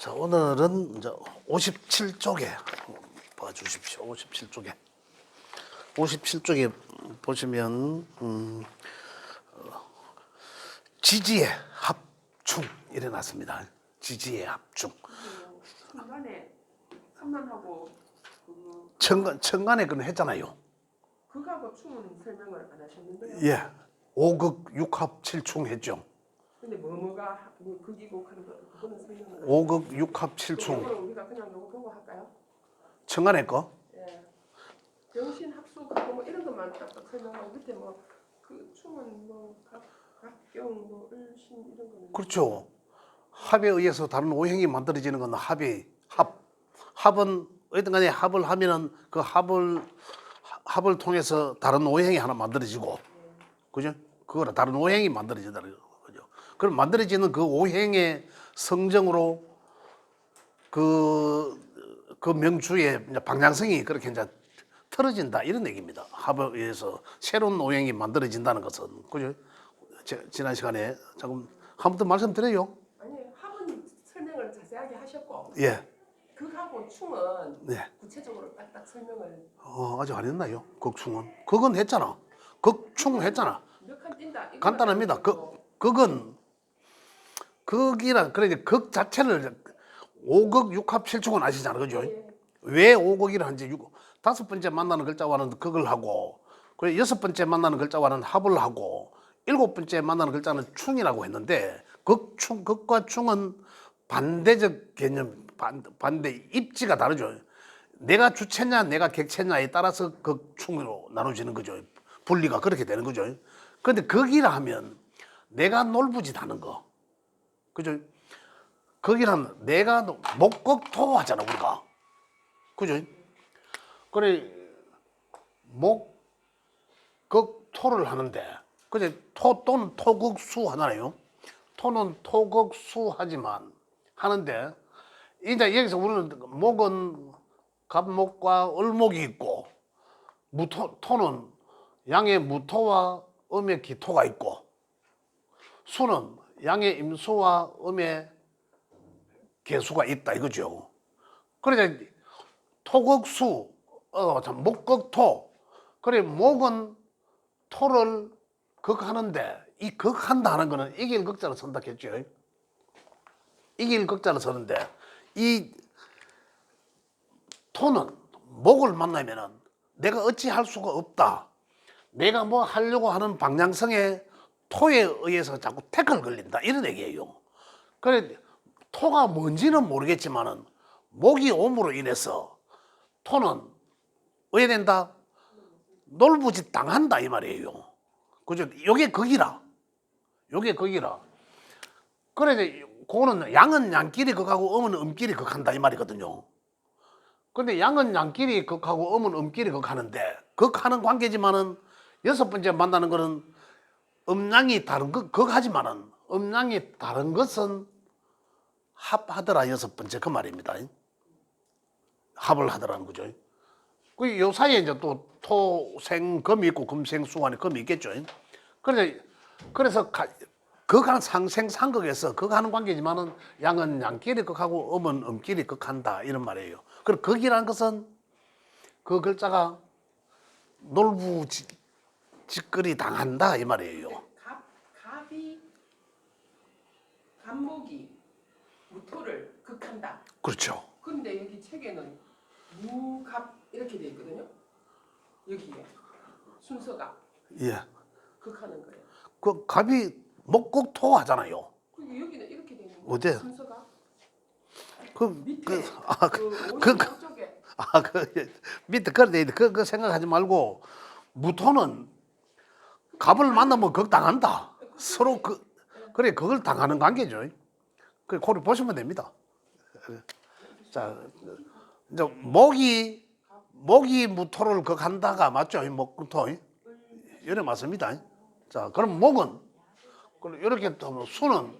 자, 오늘은 이제 57쪽에 봐주십시오. 57쪽에. 57쪽에 보시면 지지의 합충 일어났습니다. 지지의 합충. 천간에 삼만하고 천간에 그는 했잖아요. 극하고 충은 설명을 안 하셨는데요. 예. 오극 육합 칠충 했죠. 근데 뭐가 뭐 극이고 하는 거 그거는 설명을. 오극 육합 칠충. 그거는 우리가 그냥 요거 보고 할까요? 천간에 거. 예. 병신 합수 그거 뭐 이런 것만 딱딱 설명하고 밑에 뭐 그 충은 뭐 각경 뭐 을신 이런 거는. 그렇죠. 합에 의해서 다른 오행이 만들어지는 건 합은 어쨌든 간에 합을 하면은 그 합을 통해서 다른 오행이 하나 만들어지고, 그죠? 그거라 다른 오행이 만들어진다는 거죠. 그럼 만들어지는 그 오행의 성정으로 그 명주의 방향성이 그렇게 이제 틀어진다 이런 얘기입니다. 합에 의해서 새로운 오행이 만들어진다는 것은, 그죠? 지난 시간에 조금 한 번 더 말씀드려요. 아니 합은 설명을 자세하게 하셨고. 예. 극하고 충은 네. 구체적으로 딱딱 설명을. 아직 안 했나요? 극충은? 그건 했잖아. 극충 했잖아. 몇 칸 뛴다. 이거는 간단합니다. 극은 극이라 그래 이제 극 자체를 오극 육합 칠충은 아시잖아, 그죠? 예. 왜 오극이라 하는지 다섯 번째 만나는 글자와는 극을 하고, 그래 여섯 번째 만나는 글자와는 합을 하고, 일곱 번째 만나는 글자는 충이라고 했는데 극과 충은 반대적 개념, 반대 입지가 다르죠. 내가 주체냐 내가 객체냐에 따라서 극충으로 나눠지는 거죠. 분리가 그렇게 되는 거죠. 그런데 극이라 하면 내가 놀부짓하는 거, 그죠? 극이라면 내가 목극토 하잖아 우리가, 그죠? 그래 목극토를 하는데, 그제 토 또는 토극수 하잖아요. 토는 토극수 하지만 하는데, 이제 여기서 우리는 목은 갑목과 을목이 있고, 토는 양의 무토와 음의 기토가 있고, 수는 양의 임수와 음의 개수가 있다 이거죠. 그래서 토극수, 목극토. 그래 목은 토를 극하는데, 이 극한다 하는 거는 이길 극자를 선다 했죠. 이길 극자를 서는데, 이 토는 목을 만나면은 내가 어찌 할 수가 없다. 내가 뭐 하려고 하는 방향성에 토에 의해서 자꾸 태클 걸린다 이런 얘기예요. 그래 토가 뭔지는 모르겠지만은 목이 옴으로 인해서 토는 어떻게 된다? 놀부짓 당한다 이 말이에요. 그죠? 요게 극이라. 그래 그거는 양은 양끼리 극하고 음은 음끼리 극한다 이 말이거든요. 그런데 양은 양끼리 극하고 음은 음끼리 극하는데, 극하는 관계지만은 여섯 번째 만나는 거는 음양이 다른 것, 극하지만은 음양이 다른 것은 합하더라 여섯 번째 그 말입니다. 합을 하더라는 거죠. 그 요 사이에 이제 또 토생금이 있고 금생수안에 금이 있겠죠. 그래서 극하는 상생상극에서 극하는 관계지만은 양은 양끼리 극하고 음은 음끼리 극한다 이런 말이에요. 그리고 극이라는 것은 그 글자가 놀부짓거리 당한다 이 말이에요. 갑목이 무토를 극한다. 그렇죠. 근데 여기 책에는 무갑 이렇게 돼 있거든요. 여기에 순서가 예. 극하는 거예요. 그 갑이 목극토 하잖아요. 그리고 여기는 이렇게 돼 있는 거예요. 어디? 순서가 그 밑에 쪽에. 밑에 그래 돼 있는데 그 생각하지 말고, 무토는 갑을 만나면 극 당한다. 서로 그래 그걸 당하는 관계죠. 그 고려 보시면 됩니다. 자, 이제 목이 무토를 극한다가 맞죠? 목토 이래 맞습니다. 자, 그럼 목은 이렇게 또 수는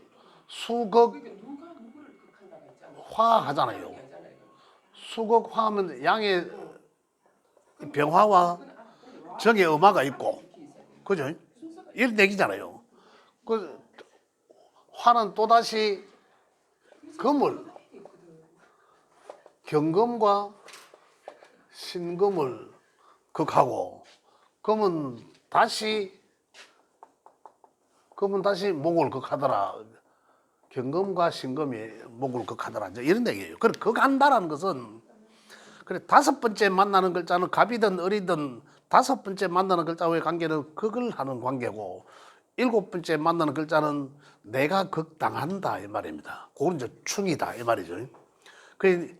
수극 누가 누구를 극한다고 했잖아요. 화 하잖아요. 수극 화하면 양의 병화와 정의 음화가 있고, 그죠? 이런 얘기잖아요. 그 화는 또다시 금을 경금과 신금을 극하고 그러면 다시 목을 극하더라. 경금과 신금이 목을 극하더라. 이제 이런 얘기예요. 그래 극한다라는 것은 그래 다섯 번째 만나는 글자는 갑이든 을이든 다섯 번째 만나는 글자와의 관계는 극을 하는 관계고 일곱 번째 만나는 글자는 내가 극당한다 이 말입니다. 그건 이제 충이다 이 말이죠. 그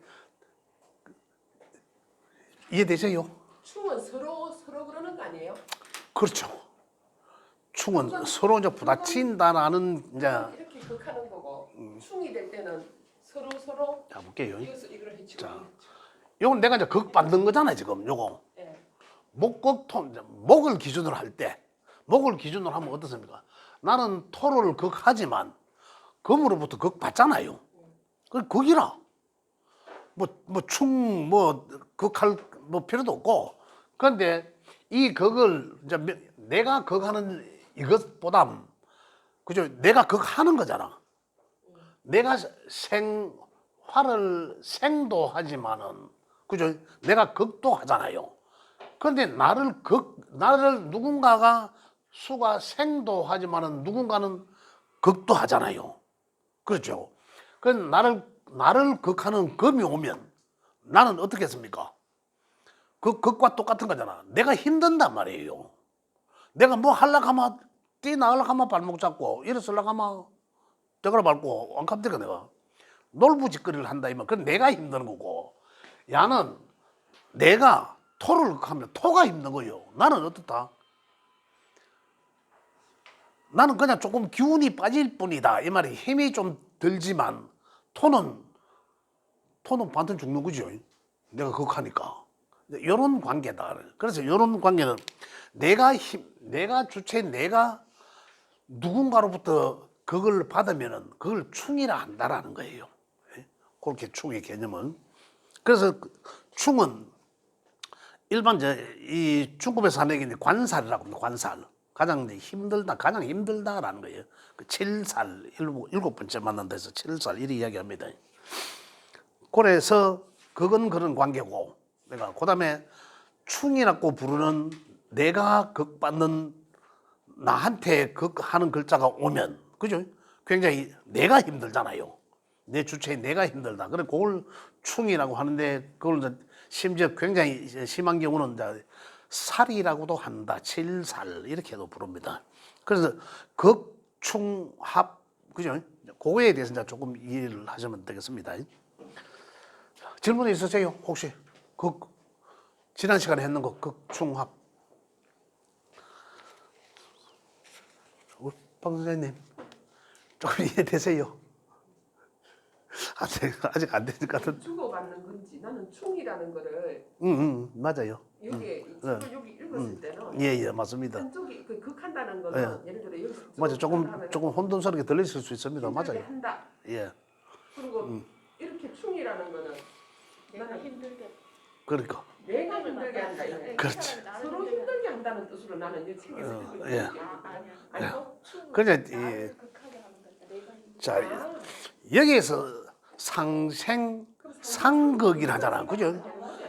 이해되세요? 충은 서로 그러는 거 아니에요? 그렇죠. 충은 서로 이제 부딪힌다라는 이제 이렇게 극하는 거고 충이 될 때는 서로 자 볼게요. 이것을 이걸 해치고. 자. 요건 내가 이제 극 받는 거잖아요 지금 요거. 예. 목극토 목을 기준으로 할 때 목을 기준으로 하면 어떻습니까? 나는 토를 극하지만 금으로부터 극 받잖아요. 그 극이라 뭐충뭐 극할 뭐 필요도 없고 그런데 이 극을 이제 내가 극하는 이것보다 그죠? 내가 극하는 거잖아. 내가 화를 생도하지만은 그죠? 내가 극도 하잖아요. 그런데 나를 누군가가 수가 생도하지만은 누군가는 극도 하잖아요. 그렇죠? 그 나를 극하는 금이 오면 나는 어떻게 했습니까? 그 극과 똑같은 거잖아. 내가 힘든단 말이에요. 내가 뭐 하려고 하면 뛰 나가려고 하면 발목 잡고 일어서려고 하면 대가리 밟고 왕갑대가 내가 놀부짓거리를 한다 이면 그건 내가 힘든 거고 야는 내가 토를 하면 토가 힘든 거예요. 나는 어떻다? 나는 그냥 조금 기운이 빠질 뿐이다 이 말이 힘이 좀 들지만 토는 반드시 죽는 거죠. 내가 그거 하니까 이런 관계다. 그래서 이런 관계는 내가 주체 내가 누군가로부터 그걸 받으면은 그걸 충이라 한다라는 거예요. 그렇게 충의 개념은. 그래서 충은 일반 이 중급에서 하는 얘기는 관살이라고 합니다. 관살. 가장 힘들다라는 거예요. 그 7살, 일곱 번째 만난 데서 7살 이리 이야기합니다. 그래서 그건 그런 관계고 내가 그다음에 충이라고 부르는 내가 극받는 나한테 극하는 글자가 오면 그죠? 굉장히 내가 힘들잖아요. 내 주체에 내가 힘들다. 그래 그걸 충이라고 하는데 그걸 이제 심지어 굉장히 심한 경우는 이제 살이라고도 한다. 7살 이렇게도 부릅니다. 그래서 극충합 그죠? 그거에 대해서 이제 조금 이해를 하시면 되겠습니다. 질문 있으세요? 혹시 지난 시간에 했는 거 극충합 박 선생님 조금 이해되세요? 아직 안 되는 것 같은. 주고받는 건지 나는 충이라는 거를 맞아요. 여기 여기 읽었을 때는 예 맞습니다. 한쪽이 그 극한다는 거는 예를 들어 여기서 맞아 조금 혼돈스럽게 들리실 수 있습니다. 맞아요. 한다. 예. 그리고 이렇게 충이라는 거는 나는 힘들게 그러니까. 내가 힘들게 한다. 그렇지. 서로 힘들게 한다는 뜻으로 나는 이 책에서 읽고 예. 아니고 그냥 나를 극하게 하는 거니까 내가 힘들게 자 여기에서 상극이라 하잖아, 그죠?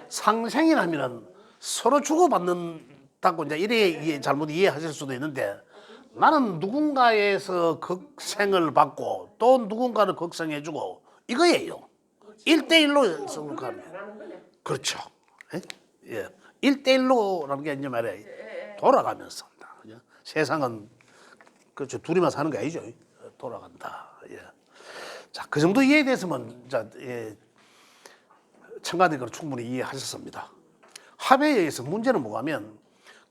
상생이라면은 서로 주고받는다고 이제 이래 잘못 이해하실 수도 있는데 나는 누군가에서 극생을 받고 또 누군가를 극생해주고 이거예요. 1대1로 성극하는 거예요. 그렇죠. 예. 1대1로라는 게 이제 말이야. 돌아가면서 산다. 그죠? 세상은 그렇죠. 둘이만 사는 게 아니죠. 돌아간다. 예. 자, 그 정도 이해에 대해서는 청가된 걸 충분히 이해하셨습니다. 합에 의해서 문제는 뭐냐면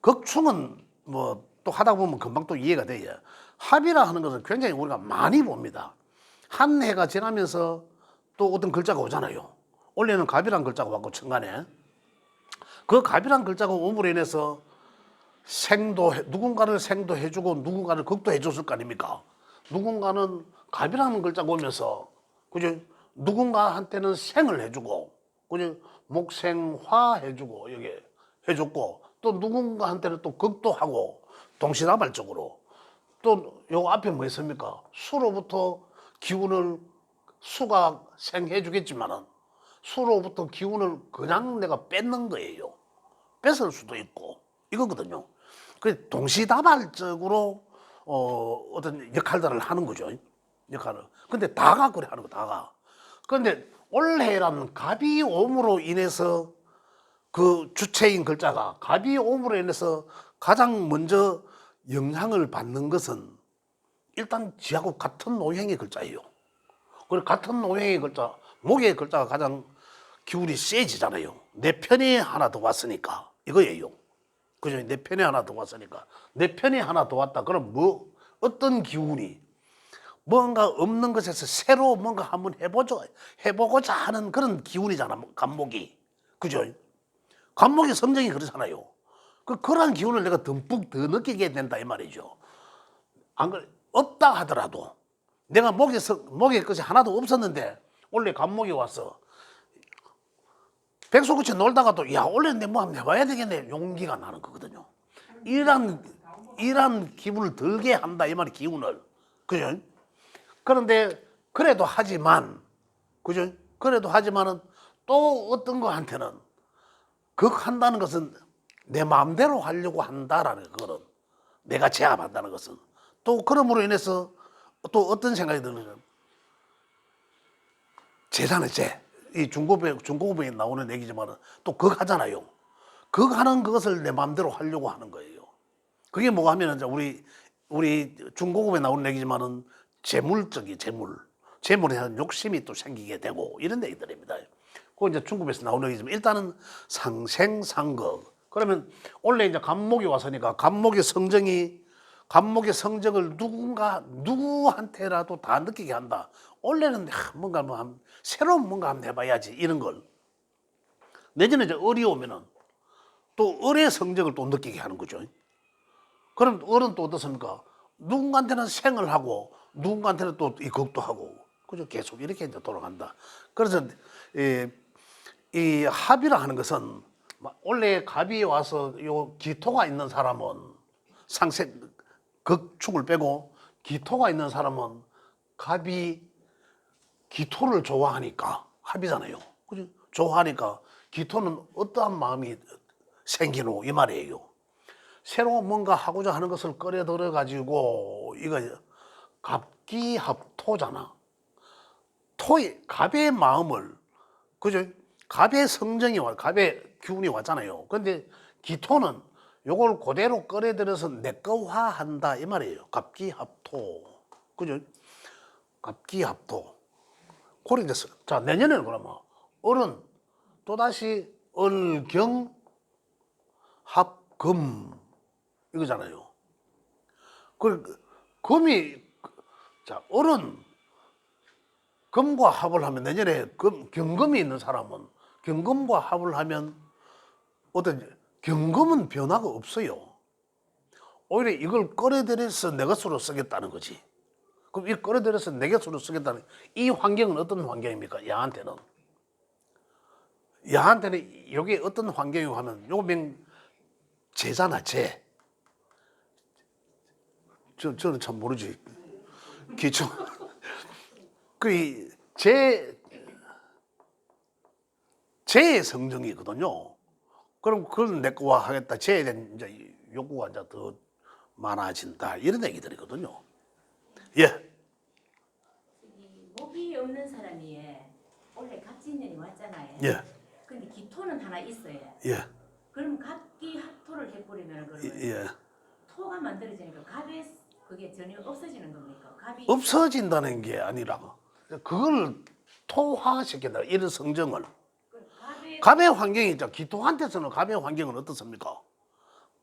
극충은 뭐 또 하다 보면 금방 또 이해가 돼요. 합이라 하는 것은 굉장히 우리가 많이 봅니다. 한 해가 지나면서 또 어떤 글자가 오잖아요. 원래는 갑이란 글자가 왔고 천간에 그 갑이란 글자가 오므로 인해서 누군가를 생도해주고 누군가를 극도해줬을 거 아닙니까? 누군가는 갑이라는 글자가 오면서 그죠? 누군가한테는 생을 해주고 그죠? 목생화 해주고 여기 해줬고 또 누군가한테는 또 극도 하고 동시다발적으로 또 요 앞에 뭐 있습니까? 수로부터 기운을 수가 생해주겠지만은 수로부터 기운을 그냥 내가 뺏는 거예요. 뺏을 수도 있고 이거거든요. 그 동시다발적으로 어떤 역할들을 하는 거죠. 역할을. 근데 다가 그래 하는 거 다가. 그런데 올해라는 갑이옴으로 인해서 그 주체인 글자가 갑이옴으로 인해서 가장 먼저 영향을 받는 것은 일단 지하고 같은 노형의 글자예요. 그리고 같은 노형의 글자, 목의 글자가 가장 기운이 세지잖아요. 내 편이 하나 더 왔으니까 이거예요. 그죠? 내 편이 하나 더 왔으니까 내 편이 하나 더 왔다. 그럼 뭐 어떤 기운이 뭔가 없는 것에서 새로 뭔가 한번 해보고자 하는 그런 기운이잖아. 간목이. 그죠? 간목의 성정이 그렇잖아요. 그러한 기운을 내가 듬뿍 더 느끼게 된다 이 말이죠. 안 그래? 없다 하더라도 내가 목의 것이 하나도 없었는데 원래 간목이 와서 백소같이 놀다가도 야 원래 내 뭐 한번 해봐야 되겠네 용기가 나는 거거든요. 이런 기분을 들게 한다 이 말이 기운을. 그죠? 그런데 그래도 하지만 그죠? 그래도 하지만은 또 어떤 거한테는 극한다는 것은 내 마음대로 하려고 한다라는 그거는 내가 제압한다는 것은 또 그럼으로 인해서 또 어떤 생각이 드느냐 제잖아요. 이 중고급에 나오는 얘기지만 또 극하잖아요. 극하는 그것을 내 마음대로 하려고 하는 거예요. 그게 뭐가 하면은 우리 중고급에 나오는 얘기지만은 재물에 대한 욕심이 또 생기게 되고 이런 얘기들입니다. 그 이제 중급에서 나오는 얘기지만 일단은 상생상극. 그러면 원래 이제 간목이 왔으니까 간목의 성적을 누구한테라도 다 느끼게 한다. 원래는 뭔가 새로운 뭔가 한번 해봐야지 이런 걸. 내년에 이제 을이 오면은 또 을의 성적을 또 느끼게 하는 거죠. 그럼 을은 또 어떻습니까? 누군가한테는 생을 하고 누군가한테는 또 이 극도 하고 그죠? 계속 이렇게 이제 돌아간다. 그래서 이 합이라 하는 것은 원래 갑이 와서 요 기토가 있는 사람은 극축을 빼고 기토가 있는 사람은 갑이 기토를 좋아하니까 합이잖아요. 그죠? 좋아하니까 기토는 어떠한 마음이 생기노 이 말이에요. 새로 뭔가 하고자 하는 것을 끌어들여 가지고 이거 갑기합토잖아. 갑의 마음을 그죠? 갑의 성정이 갑의 기운이 왔잖아요. 근데 기토는 요걸 그대로 끌어들여서 내거화한다 이 말이에요. 갑기합토. 그죠? 갑기합토. 그래 이제 자 내년에는 그러면 을은 또다시 을경 합금 이거잖아요. 그 금이 자 을은 금과 합을 하면 내년에 경금이 있는 사람은 경금과 합을 하면 어떤 경금은 변화가 없어요. 오히려 이걸 끌어들여서 내 것으로 쓰겠다는 거지. 그럼 이 끌어들여서 내 것으로 쓰겠다는 이 환경은 어떤 환경입니까? 야한테는 이게 어떤 환경이고 하면 요명 재잖아 재. 저는 참 모르지. 기초 재의 성정이거든요. 그럼 그걸 내 거와 하겠다. 재에 대한 이제 욕구가 이제 더 많아진다. 이런 얘기들이거든요. 예. 이 목이 없는 사람이 원래 갑진년이 왔잖아요. 예. 근데 기토는 하나 있어요. 예. 그럼 갑기 합토를 해버리면 그러면 예. 토가 만들어지니까 갑이 그게 전혀 없어지는 겁니까? 갑이 없어진다는 게 아니라 그걸 토화시킨다. 이런 성정을. 갑의 환경이 있죠. 기토한테서는 갑의 환경은 어떻습니까?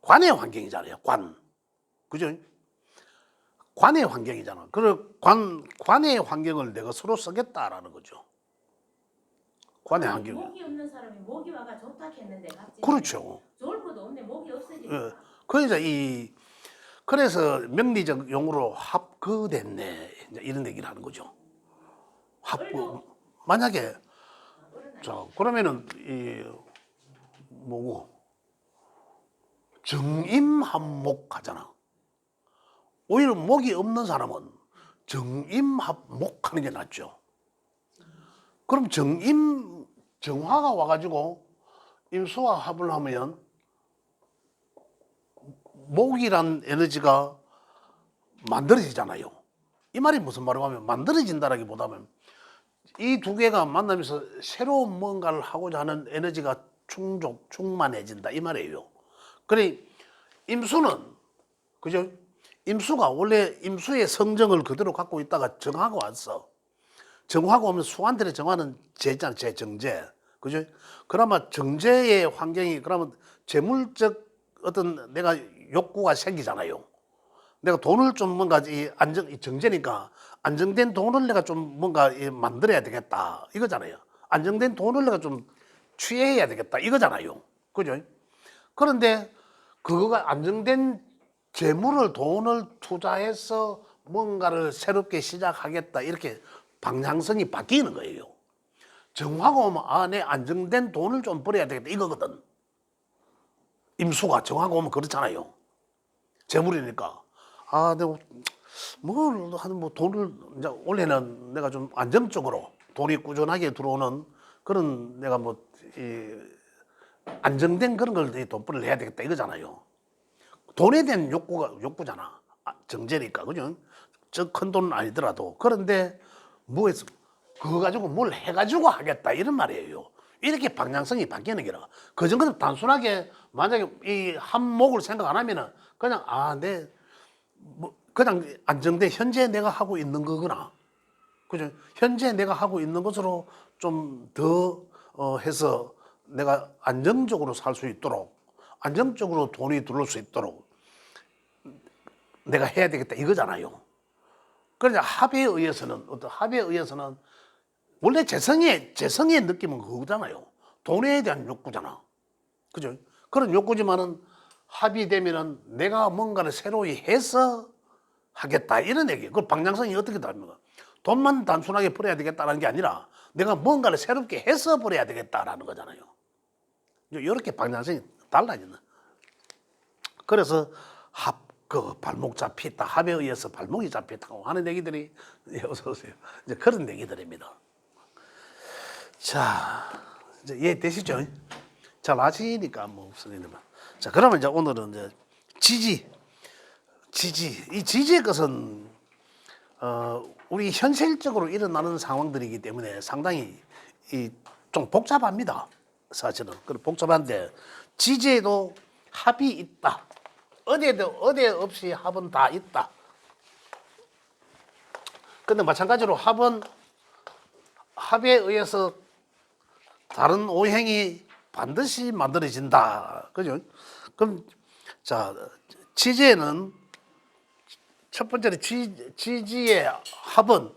관의 환경이잖아요. 관. 그죠? 관의 환경이잖아. 그리고 관의 환경을 내가 서로 쓰겠다라는 거죠. 관의 환경. 목이 없는 사람이 목이 와가 좋다 했는데 갑자기 그렇죠. 좋을 것도 없네. 목이 없어지니까. 예. 그래서 그래서 명리적 용어로 합거됐네 이런 얘기를 하는 거죠. 만약에 자 그러면은 뭐고 정임합목 하잖아. 오히려 목이 없는 사람은 정임합목 하는 게 낫죠. 그럼 정화가 와가지고 임수와 합을 하면 목이란 에너지가 만들어지잖아요. 이 말이 무슨 말이냐고 하면 만들어진다라기보다는 이 두 개가 만나면서 새로운 뭔가를 하고자 하는 에너지가 충만해진다 이 말이에요. 그래 임수는 그죠? 임수가 원래 임수의 성정을 그대로 갖고 있다가 정화가 왔어. 정화가 오면 수한테의 정화는 제잖아, 제정제. 그죠? 그러면 정제의 환경이 그러면 재물적 어떤 내가 욕구가 생기잖아요. 내가 돈을 좀 뭔가 이 정제니까 안정된 돈을 내가 좀 뭔가 만들어야 되겠다 이거잖아요. 안정된 돈을 내가 좀 취해야 되겠다 이거잖아요. 그죠? 그런데 그거가 안정된 재물을 돈을 투자해서 뭔가를 새롭게 시작하겠다 이렇게 방향성이 바뀌는 거예요. 정화가 오면 내 안정된 돈을 좀 벌어야 되겠다 이거거든. 임수가 정화가 오면 그렇잖아요. 재물이니까 내가 뭐 돈을 이제 원래는 내가 좀 안정적으로 돈이 꾸준하게 들어오는 그런 내가 안정된 그런 걸 돈벌이를 해야 되겠다 이거잖아요. 돈에 대한 욕구잖아. 정제니까 그죠? 저 큰 돈은 아니더라도 그런데 뭐해서 그거 가지고 뭘 해가지고 하겠다 이런 말이에요. 이렇게 방향성이 바뀌는 게라. 그 정도는 단순하게 만약에 이 한목을 생각 안 하면은 그냥 그냥 안정돼 현재 내가 하고 있는 거구나. 그죠? 현재 내가 하고 있는 것으로 좀 더 해서 내가 안정적으로 살 수 있도록 안정적으로 돈이 들어올 수 있도록 내가 해야 되겠다 이거잖아요. 그러니까 합에 의해서는 원래 재성의 느낌은 그거잖아요. 돈에 대한 욕구잖아. 그죠? 그런 욕구지만은 합이 되면은 내가 뭔가를 새로이 해서 하겠다 이런 얘기예요. 그 방향성이 어떻게 다릅니까? 돈만 단순하게 벌어야 되겠다는 게 아니라 내가 뭔가를 새롭게 해서 벌어야 되겠다라는 거잖아요. 이렇게 방향성이 달라지는. 그래서 그 발목 잡혔다. 합에 의해서 발목이 잡혔다고 하는 얘기들이 어서 오세요. 이제 그런 얘기들입니다. 자, 이제 이해되시죠? 잘 아시니까 뭐 없으니까. 자, 그러면 이제 오늘은 이제 지지. 이 지지의 것은 우리 현실적으로 일어나는 상황들이기 때문에 상당히 좀 복잡합니다. 사실은. 복잡한데 지지에도 합이 있다. 어디에 없이 합은 다 있다. 근데 마찬가지로 합에 의해서 다른 오행이 반드시 만들어진다. 그죠? 그럼 자, 지지에는 첫 번째로 지지의 합은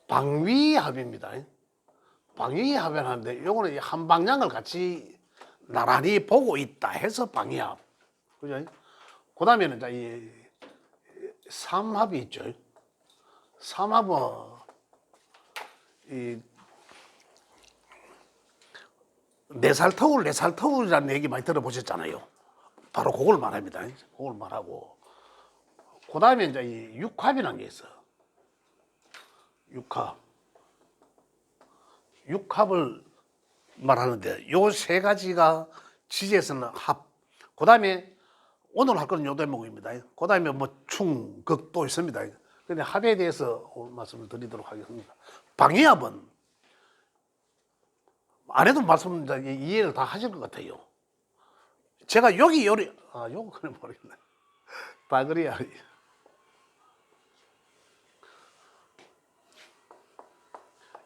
방위합입니다. 방위합이라는데 요거는 한 방향을 같이 나란히 보고 있다 해서 방위합. 그죠? 그다음에는 이 삼합이 있죠. 삼합은 이 네살터울이라는 얘기 많이 들어보셨잖아요. 바로 그걸 말합니다. 그걸 말하고 그다음에 이제 이 육합이라는 게 있어. 육합을 말하는데 요 세 가지가 지지에서는 합. 그다음에 오늘 할 거는 요 대목입니다. 그다음에 충, 극도 있습니다. 근데 합에 대해서 오늘 말씀을 드리도록 하겠습니다. 방위합은 안 해도 말씀 이해를 다 하실 것 같아요. 제가 여기 요거는 모르겠네. 바그리야.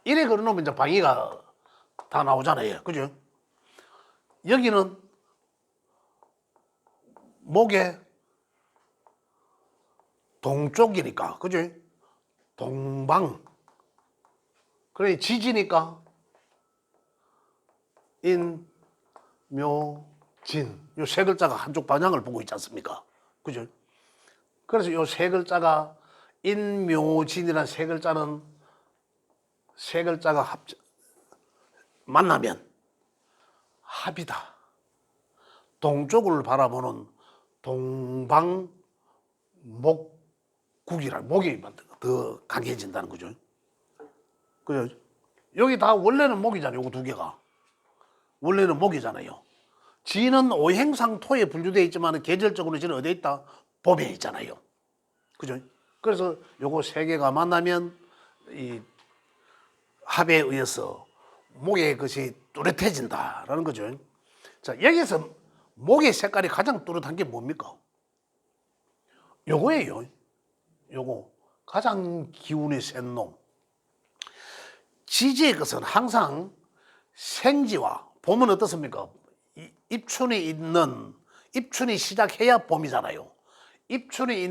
이래 걸어놓으면 이제 방위가 다 나오잖아요. 그죠? 여기는 목에 동쪽이니까, 그죠? 동방. 그래, 지지니까 인, 묘, 진. 요 세 글자가 한쪽 방향을 보고 있지 않습니까? 그죠? 그래서 요 세 글자가 인, 묘, 진이라는 세 글자는 세 글자가 만나면 합이다. 동쪽을 바라보는 동방목국이라 목이 더 강해진다는 거죠. 그죠? 여기 다 원래는 목이잖아요. 요거 두 개가. 원래는 목이잖아요. 지는 오행상 토에 분류되어 있지만 계절적으로 지는 어디에 있다? 봄에 있잖아요. 그죠? 그래서 요거 세 개가 만나면 이 합에 의해서 목의 것이 뚜렷해진다라는 거죠. 자, 여기서 목의 색깔이 가장 뚜렷한 게 뭡니까? 요거예요. 요거. 가장 기운이 센 놈. 지지의 것은 항상 생지와 봄은 어떻습니까? 입춘이 시작해야 봄이잖아요. 입춘이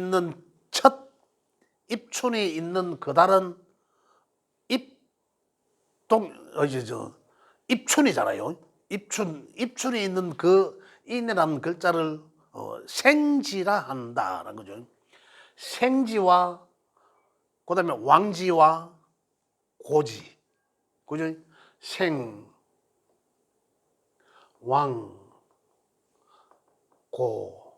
있는 그달은 입춘이잖아요. 입춘이 있는 그 인이라는 글자를 생지라 한다라는 거죠. 생지와 그다음에 왕지와 고지, 그죠? 왕, 고.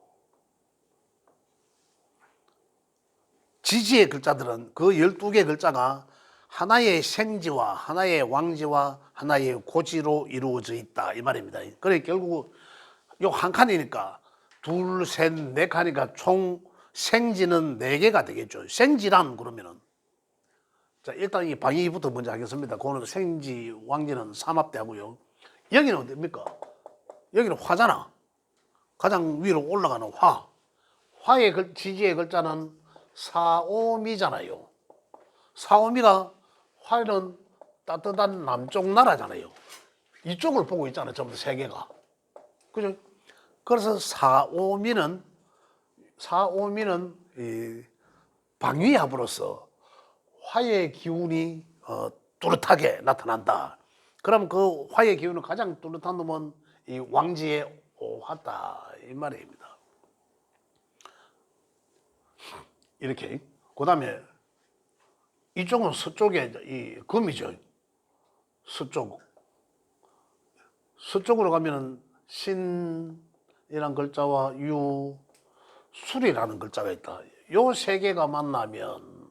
지지의 글자들은 그 12개 글자가 하나의 생지와 하나의 왕지와 하나의 고지로 이루어져 있다 이 말입니다. 그래 결국 요 한 칸이니까 둘, 셋, 네 칸이니까 총 생지는 4개가 되겠죠. 생지란 그러면은 자 일단 이 방위부터 먼저 하겠습니다. 그거는 생지, 왕지는 삼합되고요. 여기는 어딥니까? 여기는 화잖아. 가장 위로 올라가는 화. 화의 지지의 글자는 사오미잖아요. 사오미가 화는 따뜻한 남쪽 나라잖아요. 이쪽을 보고 있잖아요. 전부 세계가. 그죠? 그래서 사오미는 이 방위합으로서 화의 기운이 뚜렷하게 나타난다. 그럼 그 화의 기운은 가장 뚜렷한 놈은 이 왕지의 오화다 이 말입니다. 이렇게 그 다음에 이쪽은 서쪽에 이 금이죠. 서쪽으로 가면은 신이란 글자와 유, 술이라는 글자가 있다. 요 세 개가 만나면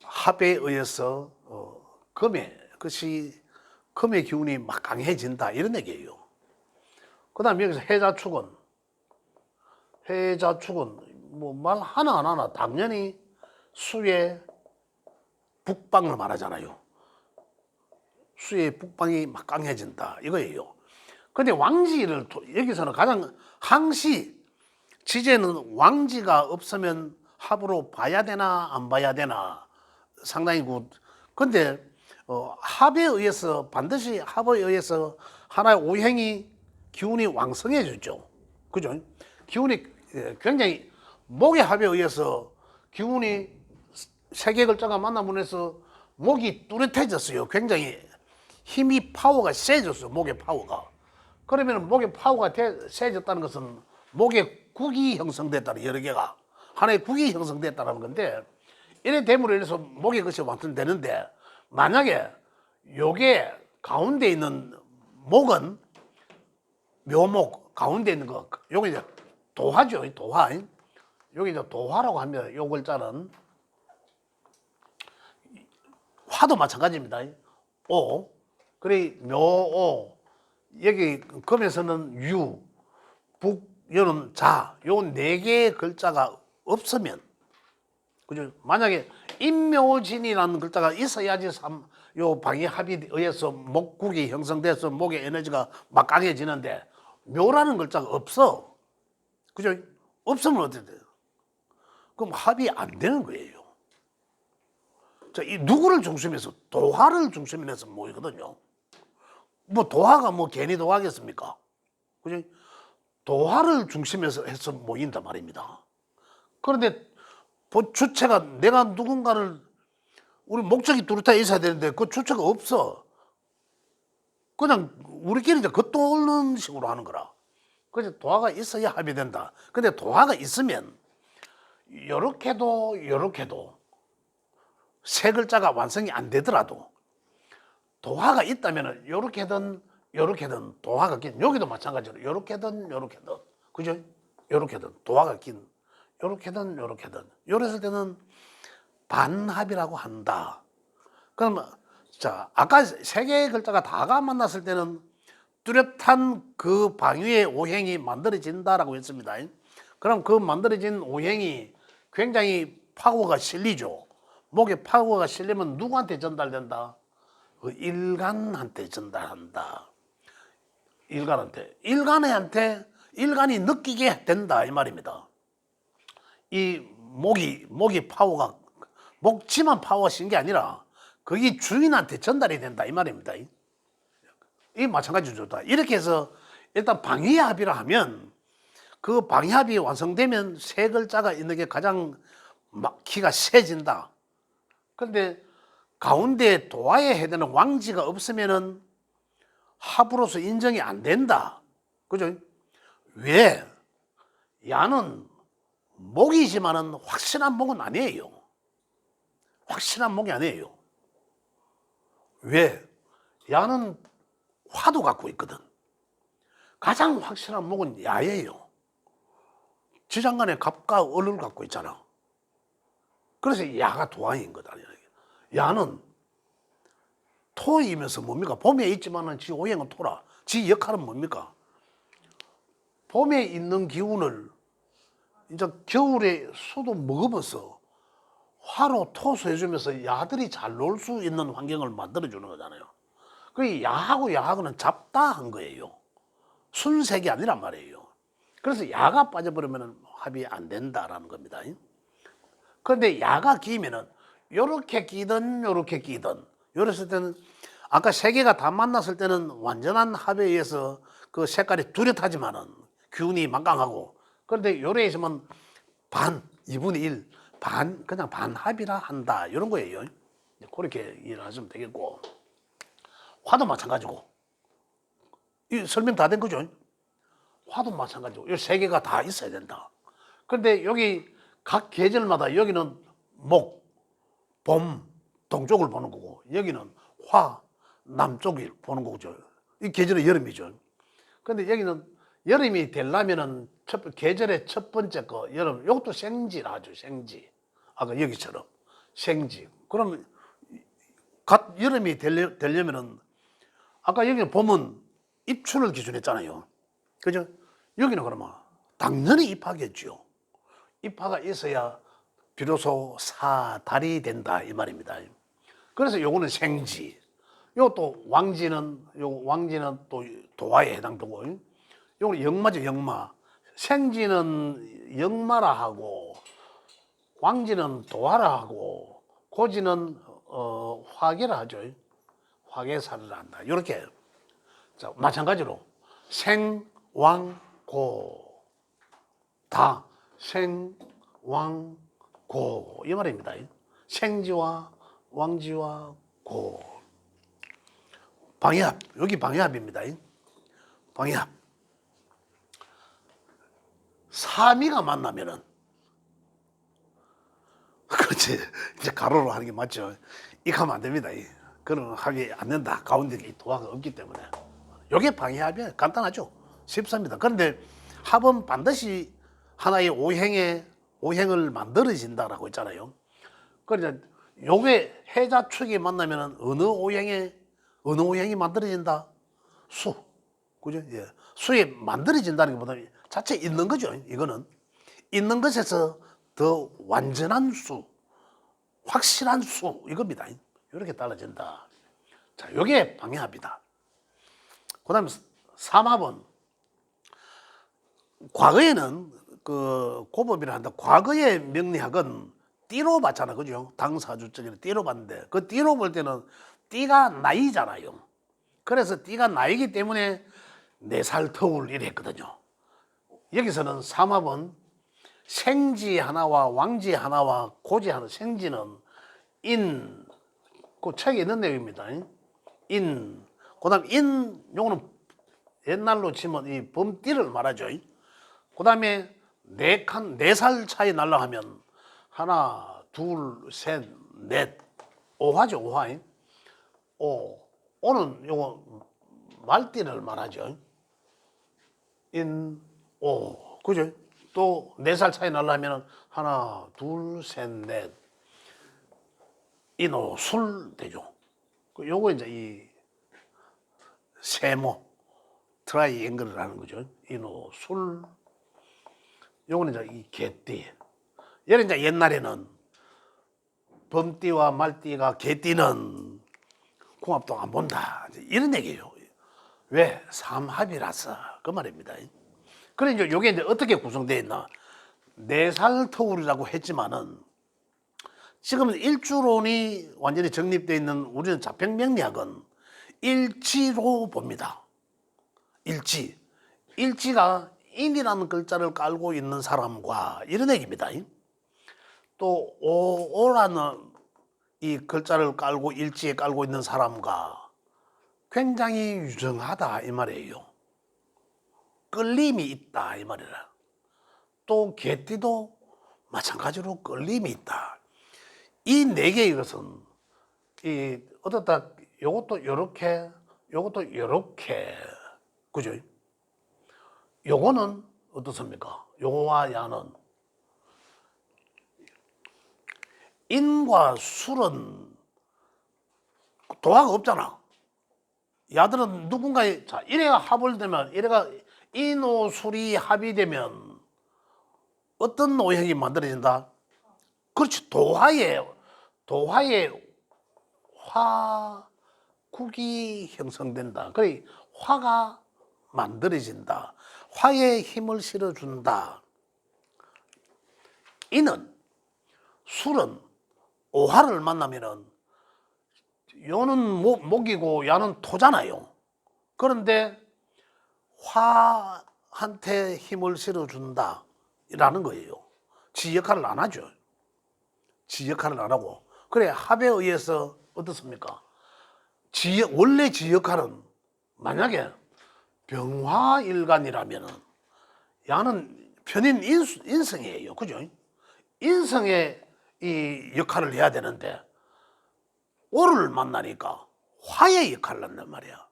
합에 의해서 금의 기운이 막 강해진다 이런 얘기예요. 그 다음에 여기서 해자축은 뭐 말 하나 안 하나 당연히 수의 북방을 말하잖아요. 수의 북방이 막 강해진다 이거예요. 근데 왕지를 여기서는 가장 항시 지제는 왕지가 없으면 합으로 봐야 되나 안 봐야 되나 상당히 근데 합에 의해서 반드시 합에 의해서 하나의 오행이 기운이 왕성해지죠. 그죠? 기운이 굉장히 목의 합에 의해서 기운이 세 개 글자가 만나면서 목이 뚜렷해졌어요. 굉장히 힘이 파워가 세졌어요. 목의 파워가. 그러면 목의 파워가 세졌다는 것은 목에 국이 형성됐다는 여러 개가 하나의 국이 형성됐다는 건데 이래 됨으로 인해서 목의 것이 완성되는데 만약에 요게 가운데 있는 목은 묘목 가운데 있는 거 요게 이제 도화죠. 도화. 여기 이제 도화라고 하면 요 글자는 화도 마찬가지입니다. 오. 그래 묘오. 여기 금에서는 유, 북, 여는 자. 요 4개의 글자가 없으면 그죠? 만약에 인묘진이라는 글자가 있어야지 요 방위합에 의해서 목국이 형성돼서 목의 에너지가 막 강해지는데 묘라는 글자가 없어. 그죠? 없으면 어떻게 돼요? 그럼 합이 안 되는 거예요. 자, 이 누구를 중심에서 도화를 중심으로 해서 모이거든요. 뭐 도화가 뭐 괜히 도화겠습니까? 그죠? 도화를 중심에서 해서 모인단 말입니다. 그런데 주체가 내가 누군가를 우리 목적이 뚜렷하게 있어야 되는데 그 주체가 없어. 그냥 우리끼리 이제 겉도는 식으로 하는 거라. 그래서 도화가 있어야 합이 된다. 근데 도화가 있으면 요렇게도 세 글자가 완성이 안 되더라도 도화가 있다면 요렇게든 도화가 낀 여기도 마찬가지로 요렇게든 그죠? 요렇게든 도화가 낀 요렇게든 요랬을 때는 반합이라고 한다. 그러면 자, 아까 세 개의 글자가 다가 만났을 때는 뚜렷한 그 방위의 오행이 만들어진다라고 했습니다. 그럼 그 만들어진 오행이 굉장히 파워가 실리죠. 목에 파워가 실리면 누구한테 전달된다? 그 일간한테 전달한다. 일간이 느끼게 된다 이 말입니다. 이 목이 파워가 목지만 파워가 신 게 아니라 그게 주인한테 전달이 된다 이 말입니다. 이 마찬가지죠. 이렇게 해서 일단 방위합이라 하면 그 방위합이 완성되면 세 글자가 있는 게 가장 키가 세진다. 그런데 가운데 도화에 해당하는 왕지가 없으면은 합으로서 인정이 안 된다. 그죠? 왜? 야는 목이지만은 확실한 목은 아니에요. 확실한 목이 아니에요. 왜? 야는 화도 갖고 있거든. 가장 확실한 목은 야예요. 지장간에 갑과 을을 갖고 있잖아. 그래서 야가 도화인 거다. 야는 토이면서 뭡니까? 봄에 있지만은 지 오행은 토라. 지 역할은 뭡니까? 봄에 있는 기운을 이제 겨울에 수도 먹으면서 화로 토수해주면서 야들이 잘 놀 수 있는 환경을 만들어주는 거잖아요. 그 야하고는 잡다한 거예요. 순색이 아니란 말이에요. 그래서 야가 빠져버리면 합이 안 된다라는 겁니다. 그런데 야가 끼면은 요렇게 끼든 요렇게 끼든 요랬을 때는 아까 세 개가 다 만났을 때는 완전한 합에 의해서 그 색깔이 뚜렷하지만은 균이 막강하고 그런데 요래 있으면 반, 2분의 1, 그냥 반합이라 한다. 이런 거예요. 그렇게 이해를 하시면 되겠고. 화도 마찬가지고. 이 설명 다 된 거죠? 화도 마찬가지고. 이 세 개가 다 있어야 된다. 그런데 여기 각 계절마다 여기는 목, 봄, 동쪽을 보는 거고 여기는 화, 남쪽을 보는 거죠. 이 계절은 여름이죠. 그런데 여기는 여름이 되려면은 계절의 첫 번째 거 여름 이것도 생지라 하죠. 생지. 아까 여기처럼 생지. 그러면 갓 여름이 되려면은 아까 여기는 봄은 입춘을 기준했잖아요. 그죠? 여기는 그러면 당연히 입하겠죠. 입하가 있어야 비로소 사달이 된다 이 말입니다. 그래서 요거는 생지. 요것도 왕지는 또 도화에 해당되고 요거는 역마죠. 역마. 생지는 역마라 하고 왕지는 도화라 하고 고지는 화계라 하죠. 화계사를 한다. 이렇게. 자, 마찬가지로 생, 왕, 고. 다 생, 왕, 고. 이 말입니다. 생지와 왕지와 고. 방해합. 여기 방해합입니다. 방해합. 사미가 만나면은 그렇지. 이제 가로로 하는 게 맞죠. 이렇게 하면 안 됩니다. 그런 하기 안 된다. 가운데 도화가 없기 때문에. 이게 방해합이에요. 간단하죠. 쉽습니다. 그런데 합은 반드시 하나의 오행을 만들어진다라고 했잖아요. 그러니까 요게 해자축이 만나면은 어느 오행이 만들어진다? 수. 그죠? 예. 수에 만들어진다는 것보다 자체 있는 거죠. 이거는. 있는 것에서 더 완전한 수, 확실한 수, 이겁니다. 이렇게 달라진다. 자, 요게 방해합이다. 그 다음에 삼합은, 과거에는 그 고법이라 한다. 과거의 명리학은 띠로 봤잖아. 그죠? 당사주적인 띠로 봤는데, 그 띠로 볼 때는 띠가 나이잖아요. 그래서 띠가 나이기 때문에 4살 터울 이래 했거든요. 여기서는 삼합은 생지 하나와 왕지 하나와 고지 하나. 생지는 인, 그 책에 있는 내용입니다. 인, 그 다음 요거는 옛날로 치면 이 범띠를 말하죠. 그 다음에 4살 차이 날라 하면 하나, 둘, 셋, 넷, 오화죠, 오화. 오는 요거 말띠를 말하죠. 인, 오, 그죠? 또 4살 차이 날라면 하나, 둘, 셋, 넷. 인오, 술 되죠. 요거 이제 이 세모 트라이앵글을 하는 거죠. 인호 술. 요거는 이제 이 개띠. 얘는 이제 옛날에는 범띠와 말띠가 개띠는 궁합도 안 본다. 이런 얘기예요. 왜? 삼합이라서 그 말입니다. 그래 이제 요게 이제 어떻게 구성되어 있나? 네살 터울이라고 했지만은 지금 일주론이 완전히 정립되어 있는 우리는 자평명리학은 일지로 봅니다. 일지. 일지가 인이라는 글자를 깔고 있는 사람과 이런 얘기입니다. 또 오라는 이 글자를 깔고 일지에 깔고 있는 사람과 굉장히 유정하다 이 말이에요. 끌림이 있다 이 말이라. 또 개띠도 마찬가지로 끌림이 있다. 이 네 개의 것은 이 어떻다 요것도 요렇게 요것도 요렇게 그죠? 요거는 어떻습니까? 요와 야는 인과 술은 도화가 없잖아. 야들은 누군가의 자 이래가 합을 되면 이래가 인오술이 합이 되면 어떤 오형이 만들어진다? 그렇지. 도화의 화국이 형성된다. 그래 화가 만들어진다. 화에 힘을 실어준다. 이는 술은 오화를 만나면은 요는 목이고 야는 토잖아요. 그런데 화한테 힘을 실어준다 라는 거예요. 지 역할을 안 하죠. 지 역할을 안 하고. 그래 합에 의해서 어떻습니까? 원래 지 역할은 만약에 병화일간이라면은 야는 편인 인성이에요. 그죠? 인성의 이 역할을 해야 되는데 오를 만나니까 화의 역할을 한단 말이야.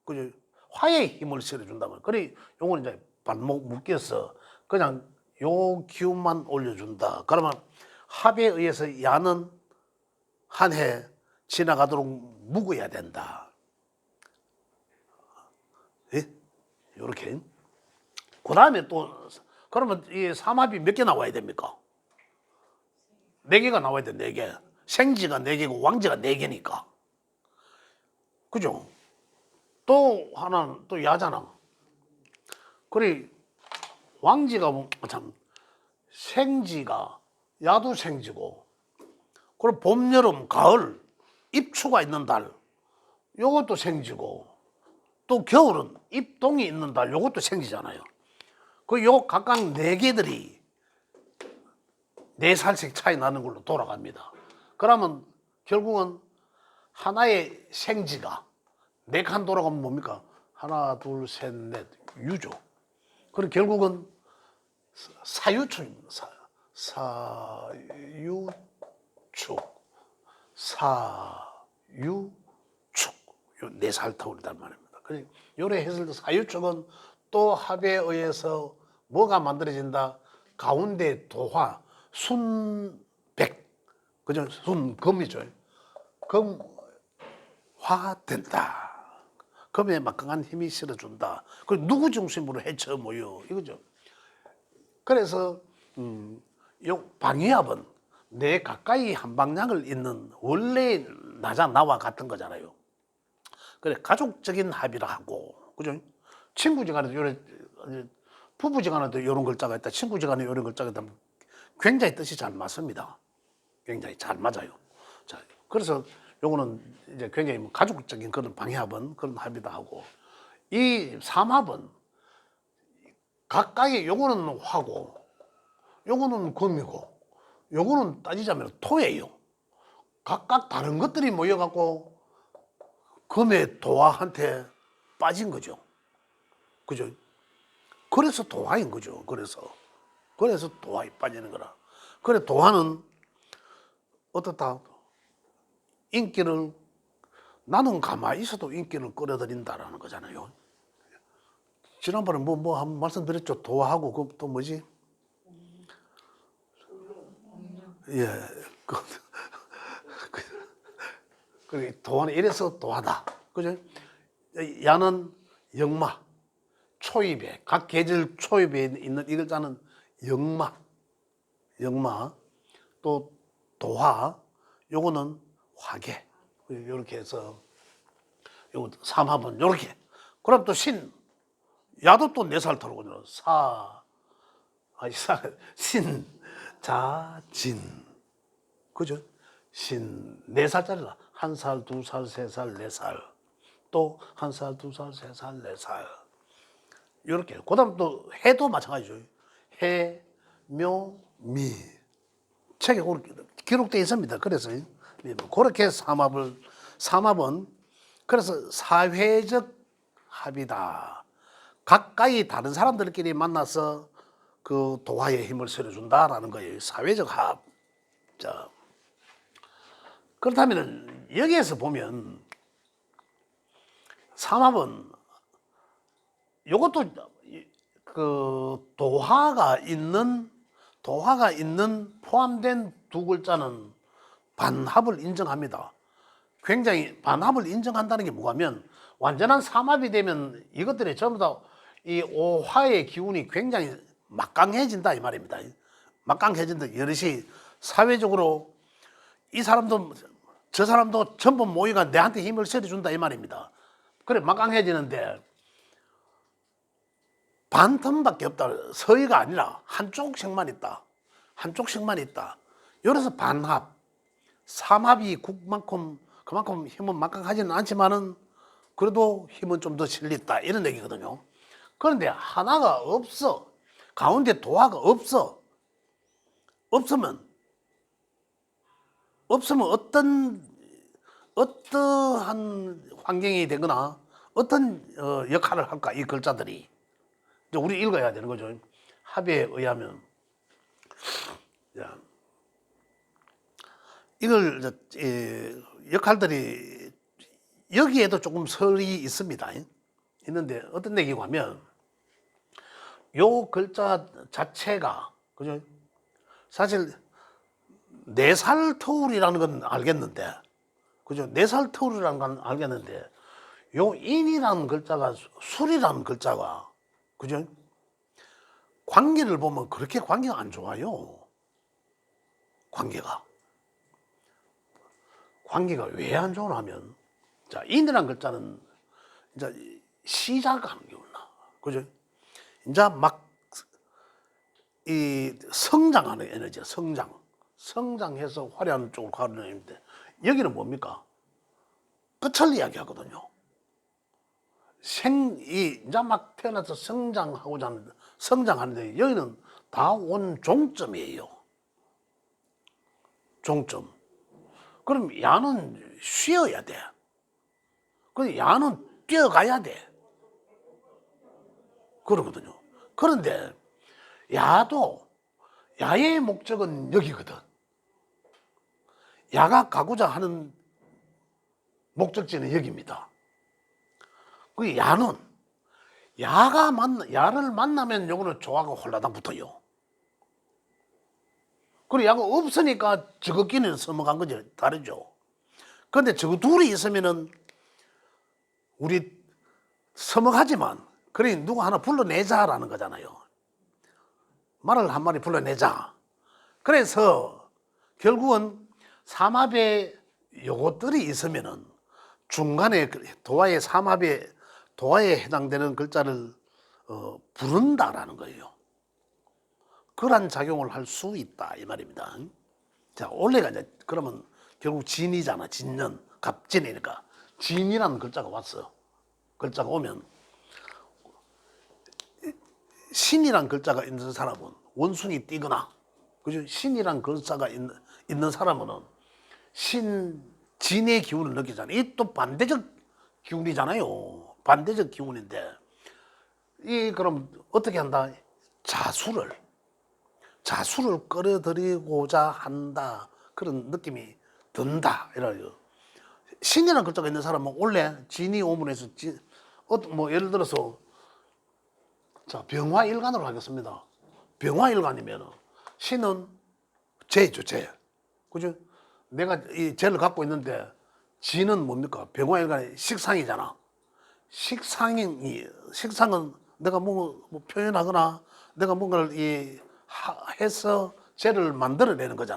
그죠? 화의 힘을 실어준단 말이야. 그래 요건 이제 발목 묶여서 그냥 요 기운만 올려준다. 그러면 합에 의해서 야는 한 해 지나가도록 묵어야 된다. 예? 요렇게. 그 다음에 또 그러면 이 삼합이 몇 개 나와야 됩니까? 4개가 나와야 돼. 4개. 생지가 4개고 왕지가 4개니까. 그죠? 또 하나는 또 야잖아. 그래 왕지가 참 생지가 야도 생지고 그리고 봄, 여름, 가을 입추가 있는 달 요것도 생지고 또 겨울은 입동이 있는 달 요것도 생지잖아요. 그 요 각각 4개들이 4살씩 차이 나는 걸로 돌아갑니다. 그러면 결국은 하나의 생지가 4칸 돌아가면 뭡니까? 하나, 둘, 셋, 넷, 유죠. 그리고 결국은 사유축입니다. 사유축. 요 4살 터울이란 말입니다. 그래, 요래 했을 때 사유축은 또 합에 의해서 뭐가 만들어진다? 가운데 도화, 순백, 그죠? 순금이죠. 금화된다. 금에 막강한 힘이 실어준다. 그리고 누구 중심으로 해쳐 모여 이거죠. 그래서 요 방위합은 내 가까이 한 방향을 잇는 원래 나와 같은 거잖아요. 그래 가족적인 합이라 하고 그죠? 친구지간에도 요래 부부지간에도 이런 글자가 있다. 친구지간에 이런 글자가 있다. 굉장히 뜻이 잘 맞습니다. 굉장히 잘 맞아요. 자, 그래서 요거는 이제 굉장히 가족적인 그런 방해합은 그런 합이다 하고 이 삼합은 가까이 요거는 화고 요거는 금이고 요거는 따지자면 토예요. 각각 다른 것들이 모여갖고 금의 도화한테 빠진 거죠. 그죠? 그래서 도화인 거죠. 그래서 도화에 빠지는 거라. 그래 도화는 어떻다? 인기를 나는 가만히 있어도 인기를 끌어들인다라는 거잖아요. 지난번에 뭐 한 말씀드렸죠. 도화하고 그 또 뭐지? 예, 그리고 도화는 이래서 도화다. 그죠? 야는 역마, 초입에, 각 계절 초입에 있는 이 글자는 역마, 또 도화, 요거는 화계. 이렇게 해서 요 삼합은 요렇게. 그럼 또 신, 야도 또 4살 터로거든요. 신, 자, 진. 그죠? 신, 4살짜리다. 1살, 2살, 3살, 4살. 또 1살, 2살, 3살, 4살. 요렇게. 그 다음 또 해도 마찬가지죠. 해, 묘, 미. 책에 그렇게 기록되어 있습니다. 그래서 그렇게 삼합은 그래서 사회적 합이다. 가까이 다른 사람들끼리 만나서 그 도화의 힘을 실어준다라는 거예요. 사회적 합. 자, 그렇다면 여기에서 보면 삼합은 이것도 그 도화가 있는 포함된 두 글자는 반합을 인정합니다. 굉장히 반합을 인정한다는 게 뭐냐면 완전한 삼합이 되면 이것들이 전부 다 이 오화의 기운이 굉장히 막강해진다 이 말입니다. 막강해진다. 여럿이 사회적으로 이 사람도 저 사람도 전부 모이가 내한테 힘을 실어준다 이 말입니다. 그래 막강해지는데 반틈밖에 없다. 서의가 아니라 한쪽씩만 있다. 한쪽씩만 있다. 여기서 반합, 삼합이 그만큼 힘은 막강하지는 않지만은 그래도 힘은 좀 더 실렸다 이런 얘기거든요. 그런데 하나가 없어. 가운데 도화가 없어. 없으면 어떠한 환경이 되거나 어떤 역할을 할까 이 글자들이 이제 우리 읽어야 되는 거죠. 합에 의하면 이걸 역할들이 여기에도 조금 설이 있습니다. 있는데 어떤 얘기고 하면 요 글자 자체가 그죠? 사실 4살 터울이라는 건 알겠는데 그죠? 4살 터울이라는 건 알겠는데 요 인이라는 글자가 술이라는 글자가 그죠? 관계를 보면 그렇게 관계가 안 좋아요. 관계가 왜 안 좋으냐면 자 인이라는 글자는 이제 시작하는 경우나 그죠? 이제 막 이 성장하는 에너지야. 성장해서 화려한 쪽으로 가는 에너지인데 여기는 뭡니까? 끝을 이야기하거든요. 이제 막 태어나서 성장하는데 여기는 다 온 종점이에요. 종점. 그럼 야는 쉬어야 돼. 그럼 야는 뛰어가야 돼. 그러거든요. 그런데 야의 목적은 여기거든. 야가 가고자 하는 목적지는 여기입니다. 그 야는 야를 만나면 요거는 조화가 홀라당 붙어요. 그리고 야가 없으니까 저것끼리는 서먹한 거죠. 다르죠. 그런데 저거 둘이 있으면은 우리 서먹하지만 그래 누구 하나 불러내자라는 거잖아요. 말을 한 마리 불러내자. 그래서 결국은 삼합에 요것들이 있으면은 중간에 도화의 도화에 해당되는 글자를 부른다라는 거예요. 그런 작용을 할 수 있다 이 말입니다. 자 원래가 이제 그러면 결국 진이잖아. 진년 갑진이니까 진이라는 글자가 왔어. 글자가 오면 신이란 글자가 있는 사람은 원숭이 띠거나 그죠? 신이란 글자가 있는 사람은 진의 기운을 느끼잖아요. 이 또 반대적 기운이잖아요. 반대적 기운인데 이 그럼 어떻게 한다? 자수를 끌어들이고자 한다 그런 느낌이 든다 이래요. 신이라는 글자가 있는 사람은 원래 진이 오문에서 뭐 예를 들어서 자 병화일간으로 하겠습니다. 병화일간이면 신은 재죠 재. 그죠? 내가 이 재를 갖고 있는데 지는 뭡니까? 병화일간의 식상이잖아. 식상은 내가 뭐 표현하거나 내가 뭔가를 해서 죄를 만들어내는 거잖아.